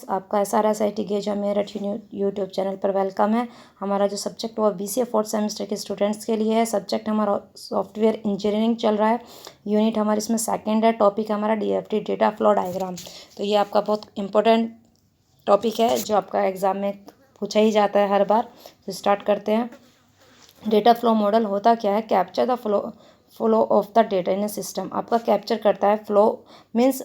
आपका SRSIT gauge Meerut YouTube channel पर welcome है। हमारा जो सब्जेक्ट वो BCA 4th सेमेस्टर के स्टूडेंट्स के लिए है। सब्जेक्ट हमारा सॉफ्टवेयर इंजीनियरिंग चल रहा है। यूनिट हमारे इसमें सेकंड है। टॉपिक हमारा DFD डेटा फ्लो डायग्राम। तो ये आपका बहुत इंपॉर्टेंट टॉपिक है जो आपका एग्ज़ाम में पूछा ही जाता है हर बार। तो स्टार्ट करते हैं। डेटा फ्लो मॉडल होता क्या है? Capture the flow of the data in A system. आपका कैप्चर करता है फ्लो मीन्स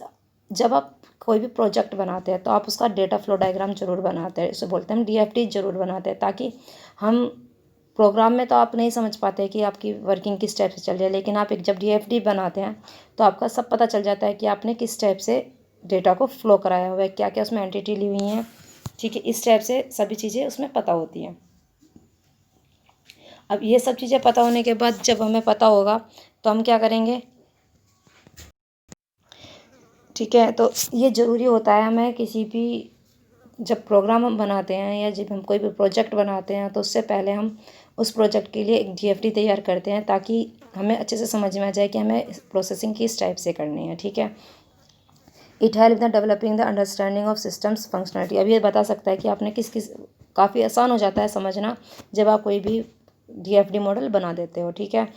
जब आप कोई भी प्रोजेक्ट बनाते हैं तो आप उसका डेटा फ्लो डायग्राम जरूर बनाते हैं। इसे बोलते हैं हम DFD जरूर बनाते हैं, ताकि हम प्रोग्राम में तो आप नहीं समझ पाते कि आपकी वर्किंग किस टाइप से चल रही है, लेकिन आप एक जब DFD बनाते हैं तो आपका सब पता चल जाता है कि आपने किस टाइप से डेटा को फ्लो कराया हुआ है, क्या क्या उसमें एंटिटी ली हुई हैं। ठीक है, इस टाइप से सभी चीज़ें उसमें पता होती हैं। अब ये सब चीज़ें पता होने के बाद जब हमें पता होगा तो हम क्या करेंगे? ठीक है, तो ये ज़रूरी होता है हमें किसी भी जब प्रोग्राम हम बनाते हैं या जब हम कोई भी प्रोजेक्ट बनाते हैं तो उससे पहले हम उस प्रोजेक्ट के लिए एक DFD तैयार करते हैं, ताकि हमें अच्छे से समझ में आ जाए कि हमें प्रोसेसिंग किस टाइप से करनी है। ठीक है, it help the developing the understanding of systems functionality. अब ये बता सकता है कि आपने किस किस काफ़ी आसान हो जाता है समझना जब आप कोई भी DFD मॉडल बना देते हो। ठीक है,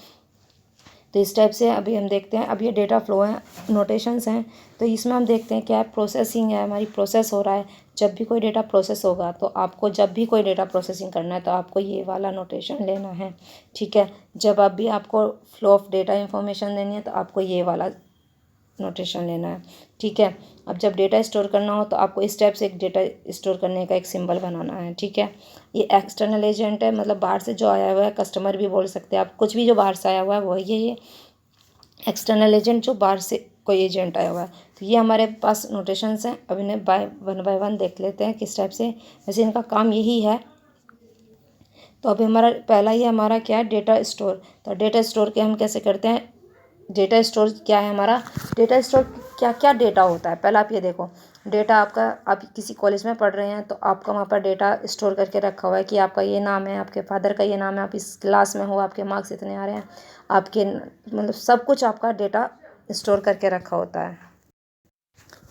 तो इस टाइप से अभी हम देखते हैं। अब ये डेटा फ्लो है, नोटेशंस हैं। तो इसमें हम देखते हैं क्या है, प्रोसेसिंग है, हमारी प्रोसेस हो रहा है। जब भी कोई डेटा प्रोसेस होगा तो आपको जब भी कोई डेटा प्रोसेसिंग करना है तो आपको ये वाला नोटेशन लेना है। ठीक है, जब अब भी आपको फ्लो ऑफ डेटा इंफॉर्मेशन देनी है तो आपको ये वाला नोटेशन लेना है। ठीक है, अब जब डेटा स्टोर करना हो तो आपको इस टाइप से एक डेटा स्टोर करने का एक सिंबल बनाना है। ठीक है, ये एक्सटर्नल एजेंट है, मतलब बाहर से जो आया हुआ है, कस्टमर भी बोल सकते हैं आप, कुछ भी जो बाहर से आया हुआ है वो ये एक्सटर्नल एजेंट जो बाहर से कोई एजेंट आया हुआ है। तो ये हमारे पास नोटेशंस हैं। अब इन्हें बाय वन देख लेते हैं किस टाइप से। वैसे इनका काम यही है। तो अभी हमारा पहला ही हमारा क्या है, डेटा स्टोर। तो डेटा स्टोर के हम कैसे करते हैं? डेटा स्टोर क्या है हमारा? डेटा स्टोर क्या क्या डेटा होता है, पहले आप ये देखो। डेटा आपका, आप किसी कॉलेज में पढ़ रहे हैं तो आपका वहाँ पर डेटा स्टोर करके रखा हुआ है कि आपका ये नाम है, आपके फादर का ये नाम है, आप इस क्लास में हो, आपके मार्क्स इतने आ रहे हैं, आपके मतलब सब कुछ आपका डेटा स्टोर करके रखा होता है।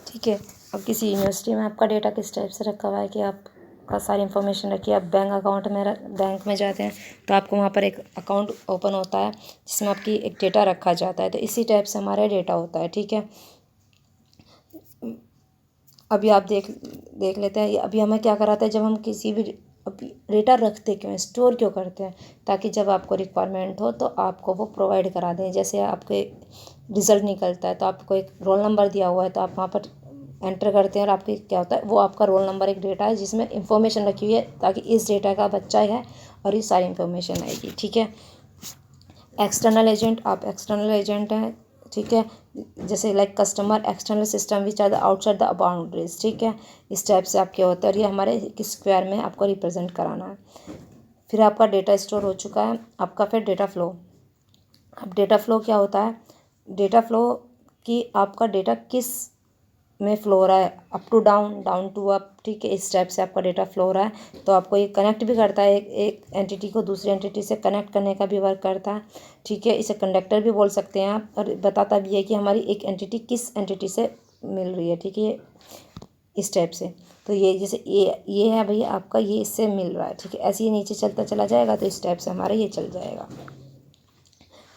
ठीक है, अब किसी यूनिवर्सिटी में आपका डेटा किस टाइप से रखा हुआ है कि आपका सारी इन्फॉर्मेशन रखी है। आप बैंक अकाउंट में बैंक में जाते हैं तो आपको वहाँ पर एक अकाउंट ओपन होता है जिसमें आपकी एक डेटा रखा जाता है। तो इसी टाइप से हमारा डेटा होता है। ठीक है, अभी आप देख लेते हैं। अभी हमें क्या कराता है, जब हम किसी भी अभी डेटा रखते क्यों हैं, स्टोर क्यों करते हैं? ताकि जब आपको रिक्वायरमेंट हो तो आपको वो प्रोवाइड करा दें। जैसे आपके रिज़ल्ट निकलता है तो आपको एक रोल नंबर दिया हुआ है तो आप वहाँ पर एंटर करते हैं और आपके क्या होता है, वो आपका रोल नंबर एक डेटा है जिसमें इंफॉर्मेशन रखी हुई है, ताकि इस डेटा का बच्चा है और ये सारी इंफॉर्मेशन आएगी। ठीक है, एक्सटर्नल एजेंट, आप एक्सटर्नल एजेंट हैं। ठीक है, जैसे like customer external system which are the outside the boundaries. ठीक है, इस टाइप से आपके होते हैं और ये हमारे किस स्क्वायर में आपको रिप्रेजेंट कराना है। फिर आपका डेटा स्टोर हो चुका है। आपका फिर डेटा फ्लो। अब डेटा फ्लो क्या होता है? डेटा फ्लो कि आपका डेटा किस में फ्लो हो रहा है, up to down, down to up. ठीक है, इस टाइप से आपका डेटा फ्लो हो रहा है। तो आपको ये कनेक्ट भी करता है, एक एंटिटी को दूसरी एंटिटी से कनेक्ट करने का भी वर्क करता है। ठीक है, इसे कंडक्टर भी बोल सकते हैं आप, और बताता भी है कि हमारी एक एंटिटी किस एंटिटी से मिल रही है। ठीक है, इस टाइप से। तो ये जैसे ये है भैया आपका, ये इससे मिल रहा है। ठीक है, ऐसे ही नीचे चलता चला जाएगा तो इस टाइप से हमारा ये चल जाएगा।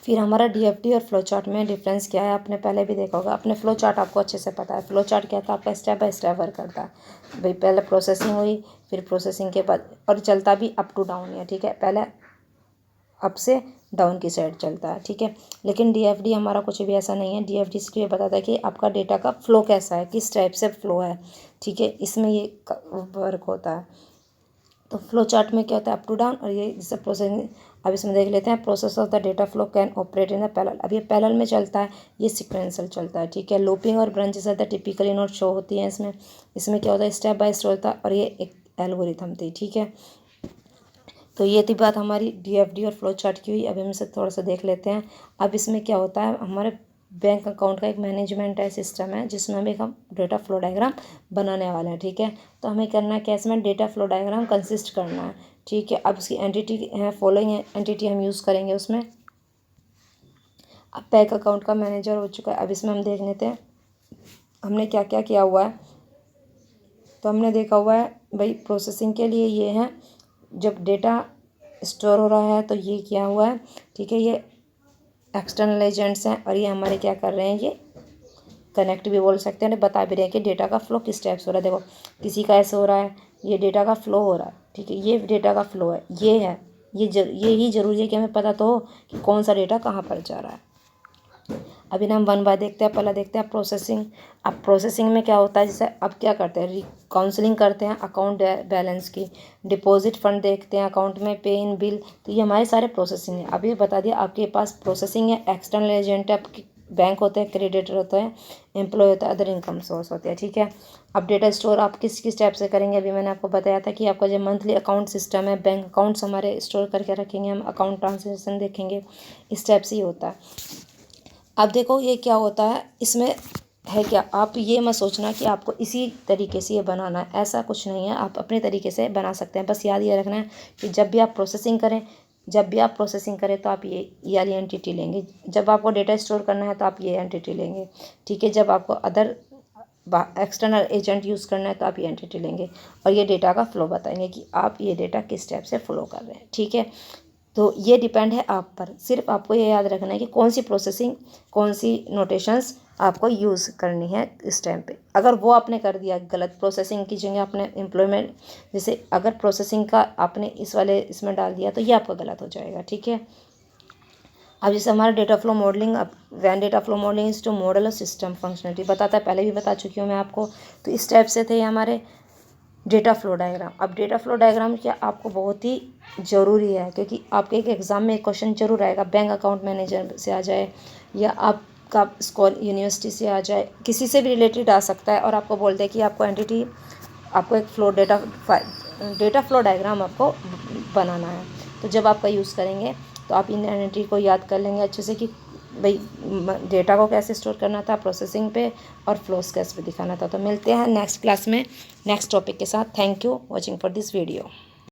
फिर हमारा DFD और फ्लो चार्ट में डिफरेंस क्या है, आपने पहले भी देखा होगा। अपने फ्लो चार्ट आपको अच्छे से पता है। फ्लो चार्ट क्या था आपका, स्टेप बाय स्टेप वर्क करता है भाई। पहले प्रोसेसिंग हुई, फिर प्रोसेसिंग के बाद और चलता भी अप टू डाउन है। ठीक है, पहले अप से डाउन की साइड चलता है। ठीक है, लेकिन DFD हमारा कुछ भी ऐसा नहीं है। DFD इसके लिए बताता है कि आपका डेटा का फ्लो कैसा है, किस टाइप से फ्लो है। ठीक है, इसमें ये वर्क होता है। तो फ्लो चार्ट में क्या होता है, अप टू डाउन, और ये जैसे प्रोसेसिंग। अब इसमें देख लेते हैं, process of the data flow can operate in the parallel. अब ये पैरेलल में चलता है, ये सीक्वेंशियल चलता है। ठीक है, लूपिंग और branches are the typically not show होती हैं इसमें। इसमें क्या होता है, स्टेप बाय स्टेप होता है और ये एक एल्गोरिथम थी। ठीक है, तो ये थी बात हमारी DFD और फ्लो चार्ट की हुई। अभी हम इसे थोड़ा सा देख लेते हैं। अब इसमें क्या होता है, हमारे बैंक अकाउंट का एक मैनेजमेंट है, सिस्टम है, जिसमें हम डेटा फ्लो डायग्राम बनाने वाले हैं। ठीक है, तो हमें करना है क्या, इसमें डेटा फ्लो डायग्राम कंसिस्ट करना है। ठीक है, अब उसकी एंटिटी है, फॉलोइंग एंटिटी हम यूज़ करेंगे उसमें। अब बैंक अकाउंट का मैनेजर हो चुका है। अब इसमें हम देख लेते हैं हमने क्या क्या किया हुआ है। तो हमने देखा हुआ है भाई प्रोसेसिंग के लिए ये है, जब डेटा स्टोर हो रहा है तो ये क्या हुआ है, ठीक है, ये एक्सटर्नल एजेंट्स हैं और ये हमारे क्या कर रहे हैं, ये कनेक्ट भी बोल सकते हैं, बता भी रहे हैं कि डेटा का फ्लो किस टाइप से हो रहा है। देखो किसी का ऐसे हो रहा है, ये डेटा का फ्लो हो रहा है, ठीक है, ये डेटा का फ्लो है, ये है, ये ही ज़रूरी है कि हमें पता तो हो कि कौन सा डेटा कहाँ पर जा रहा है। अभी ना हम वन बाय देखते हैं। पहला देखते हैं प्रोसेसिंग। अब प्रोसेसिंग में क्या होता है, जैसे अब क्या करते हैं, काउंसलिंग करते हैं अकाउंट बैलेंस की, डिपॉजिट फंड देखते हैं अकाउंट में, पे इन बिल, तो ये हमारे सारे प्रोसेसिंग है। अभी बता दिया आपके पास प्रोसेसिंग है, एक्सटर्नल एजेंट है, आपके बैंक होते हैं, क्रेडिटर होते हैं, एम्प्लॉय होता है, अदर इनकम सोर्स होते हैं, ठीक है। अब डेटा स्टोर आप किस किस टाइप से करेंगे, अभी मैंने आपको बताया था कि आपका जो मंथली अकाउंट सिस्टम है, बैंक अकाउंट्स हमारे स्टोर करके रखेंगे, हम अकाउंट ट्रांजेक्शन देखेंगे, इस टाइप से ही होता है। अब देखो ये क्या होता है, इसमें है क्या, आप ये मत सोचना कि आपको इसी तरीके से ये बनाना है, ऐसा कुछ नहीं है, आप अपने तरीके से बना सकते हैं। बस याद ये रखना है कि जब भी आप प्रोसेसिंग करें तो आप ये वाली एंटिटी लेंगे, जब आपको डेटा स्टोर करना है तो आप ये एंटिटी लेंगे, ठीक है, जब आपको अदर एक्सटर्नल एजेंट यूज़ करना है तो आप ये एंटिटी लेंगे, और ये डेटा का फ्लो बताएंगे कि आप ये डेटा किस टाइप से फ्लो कर रहे हैं, ठीक है। तो ये डिपेंड है आप पर, सिर्फ आपको ये याद रखना है कि कौन सी प्रोसेसिंग, कौन सी नोटेशंस आपको यूज़ करनी है इस टाइम पे। अगर वो आपने कर दिया गलत, प्रोसेसिंग की जगह आपने एम्प्लॉयमेंट, जैसे अगर प्रोसेसिंग का आपने इस वाले इसमें डाल दिया तो ये आपका गलत हो जाएगा, ठीक है। अब जैसे हमारा डेटा फ्लो मॉडलिंग, अब when data flow modelling is to model system functionality बताता है, पहले भी बता चुकी हूँ मैं आपको। तो इस टाइप से थे हमारे डेटा फ्लो डायग्राम। अब डेटा फ्लो डायग्राम क्या आपको बहुत ही ज़रूरी है, क्योंकि आपके एक एग्ज़ाम में एक क्वेश्चन जरूर आएगा, बैंक अकाउंट मैनेजर से आ जाए या आपका स्कूल यूनिवर्सिटी से आ जाए, किसी से भी रिलेटेड आ सकता है, और आपको बोल दे कि आपको एंटिटी, आपको एक फ्लो डेटा फ्लो डायग्राम आपको बनाना है। तो जब आपका यूज़ करेंगे तो आप इन एंटिटी को याद कर लेंगे अच्छे से कि भाई डेटा को कैसे स्टोर करना था प्रोसेसिंग पे, और फ्लोस कैसे दिखाना था। तो मिलते हैं नेक्स्ट क्लास में नेक्स्ट टॉपिक के साथ। Thank you watching for this video.